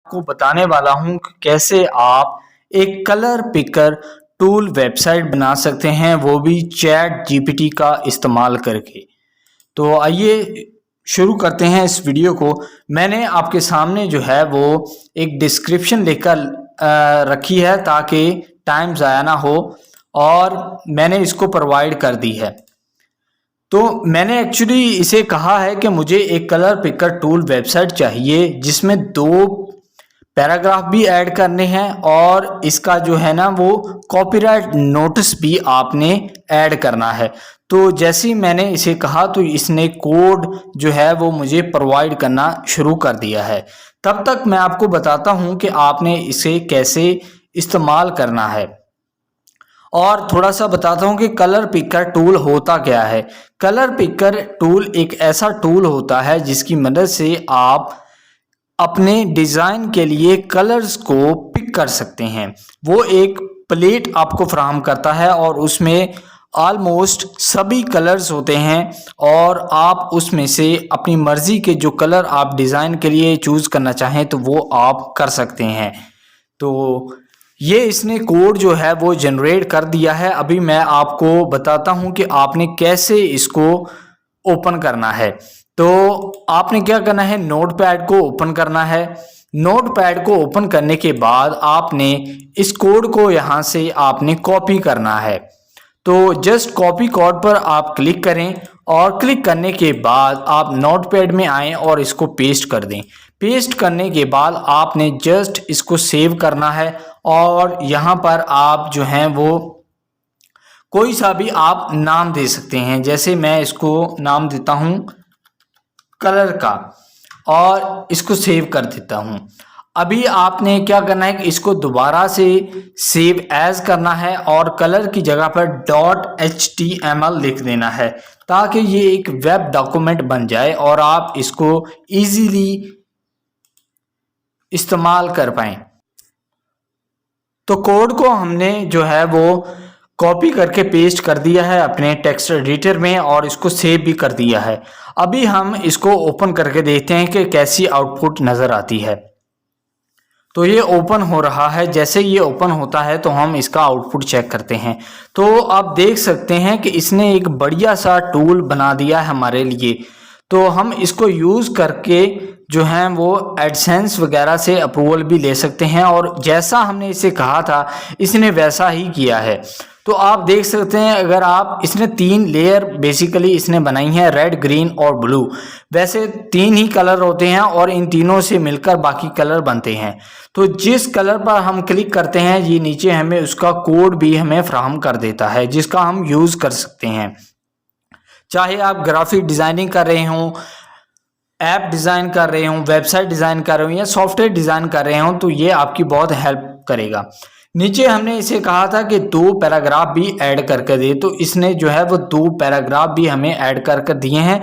को बताने वाला हूं कि कैसे आप एक कलर पिकर टूल वेबसाइट बना सकते हैं, वो भी चैट जीपीटी का इस्तेमाल करके। तो आइए शुरू करते हैं इस वीडियो को। मैंने आपके सामने जो है वो एक डिस्क्रिप्शन लेकर रखी है ताकि टाइम ज़ाया ना हो, और मैंने इसको प्रोवाइड कर दी है। तो मैंने एक्चुअली इसे कहा है कि मुझे एक कलर पिकर टूल वेबसाइट चाहिए जिसमें 2 पैराग्राफ भी ऐड करने हैं और इसका जो है ना वो कॉपीराइट नोटिस भी आपने ऐड करना है। तो जैसे ही मैंने इसे कहा तो इसने कोड जो है वो मुझे प्रोवाइड करना शुरू कर दिया है। तब तक मैं आपको बताता हूं कि आपने इसे कैसे इस्तेमाल करना है, और थोड़ा सा बताता हूं कि कलर पिकर टूल होता क्या है। कलर पिकर टूल एक ऐसा टूल होता है जिसकी मदद से आप अपने डिज़ाइन के लिए कलर्स को पिक कर सकते हैं। वो एक प्लेट आपको फराहम करता है और उसमें ऑलमोस्ट सभी कलर्स होते हैं, और आप उसमें से अपनी मर्ज़ी के जो कलर आप डिज़ाइन के लिए चूज़ करना चाहें तो वो आप कर सकते हैं। तो ये इसने कोड जो है वो जनरेट कर दिया है। अभी मैं आपको बताता हूं कि आपने कैसे इसको ओपन करना है। तो आपने क्या करना है, नोटपैड को ओपन करना है। नोटपैड को ओपन करने के बाद आपने इस कोड को यहाँ से आपने कॉपी करना है। तो जस्ट कॉपी कोड पर आप क्लिक करें, और क्लिक करने के बाद आप नोटपैड में आएँ और इसको पेस्ट कर दें। पेस्ट करने के बाद आपने जस्ट इसको सेव करना है, और यहाँ पर आप जो हैं वो कोई सा भी आप नाम दे सकते हैं। जैसे मैं इसको नाम देता हूँ कलर का, और इसको सेव कर देता हूँ। अभी आपने क्या करना है कि इसको दोबारा से सेव एज करना है और कलर की जगह पर .html लिख देना है, ताकि ये एक वेब डॉक्यूमेंट बन जाए और आप इसको इजीली इस्तेमाल कर पाएं। तो कोड को हमने जो है वो कॉपी करके पेस्ट कर दिया है अपने टेक्स्ट एडिटर में, और इसको सेव भी कर दिया है। अभी हम इसको ओपन करके देखते हैं कि कैसी आउटपुट नज़र आती है। तो ये ओपन हो रहा है। जैसे ये ओपन होता है तो हम इसका आउटपुट चेक करते हैं। तो आप देख सकते हैं कि इसने एक बढ़िया सा टूल बना दिया है हमारे लिए। तो हम इसको यूज़ करके जो हैं वो एडसेंस वगैरह से अप्रूवल भी ले सकते हैं, और जैसा हमने इसे कहा था इसने वैसा ही किया है। तो आप देख सकते हैं, अगर आप इसने 3 लेयर बेसिकली इसने बनाई हैं, रेड, ग्रीन और ब्लू। वैसे 3 ही कलर होते हैं और इन तीनों से मिलकर बाकी कलर बनते हैं। तो जिस कलर पर हम क्लिक करते हैं ये नीचे हमें उसका कोड भी हमें फ्राहम कर देता है, जिसका हम यूज़ कर सकते हैं। चाहे आप ग्राफिक डिज़ाइनिंग कर रहे हों, ऐप डिज़ाइन कर रहे हों, वेबसाइट डिज़ाइन कर रहे हो, या सॉफ्टवेयर डिज़ाइन कर रहे हों, तो ये आपकी बहुत हेल्प करेगा। नीचे हमने इसे कहा था कि 2 पैराग्राफ भी ऐड करके दे, तो इसने जो है वो 2 पैराग्राफ भी हमें ऐड करके दिए हैं।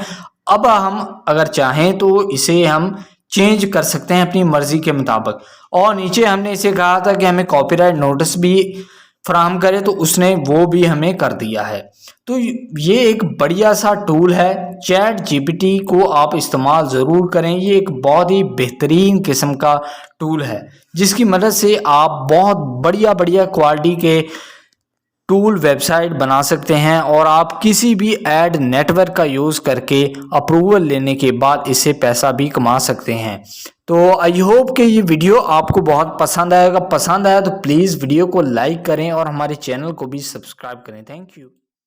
अब हम अगर चाहें तो इसे हम चेंज कर सकते हैं अपनी मर्जी के मुताबिक। और नीचे हमने इसे कहा था कि हमें कॉपीराइट नोटिस भी फराहम करे, तो उसने वो भी हमें कर दिया है। तो ये एक बढ़िया सा टूल है। चैट जीपीटी को आप इस्तेमाल ज़रूर करें। ये एक बहुत ही बेहतरीन किस्म का टूल है जिसकी मदद से आप बहुत बढ़िया बढ़िया क्वालिटी के टूल वेबसाइट बना सकते हैं, और आप किसी भी एड नेटवर्क का यूज़ करके अप्रूवल लेने के बाद इससे पैसा भी कमा सकते हैं। तो आई होप कि ये वीडियो आपको बहुत पसंद आएगा। पसंद आया तो प्लीज़ वीडियो को लाइक करें और हमारे चैनल को भी सब्सक्राइब करें। Thank you.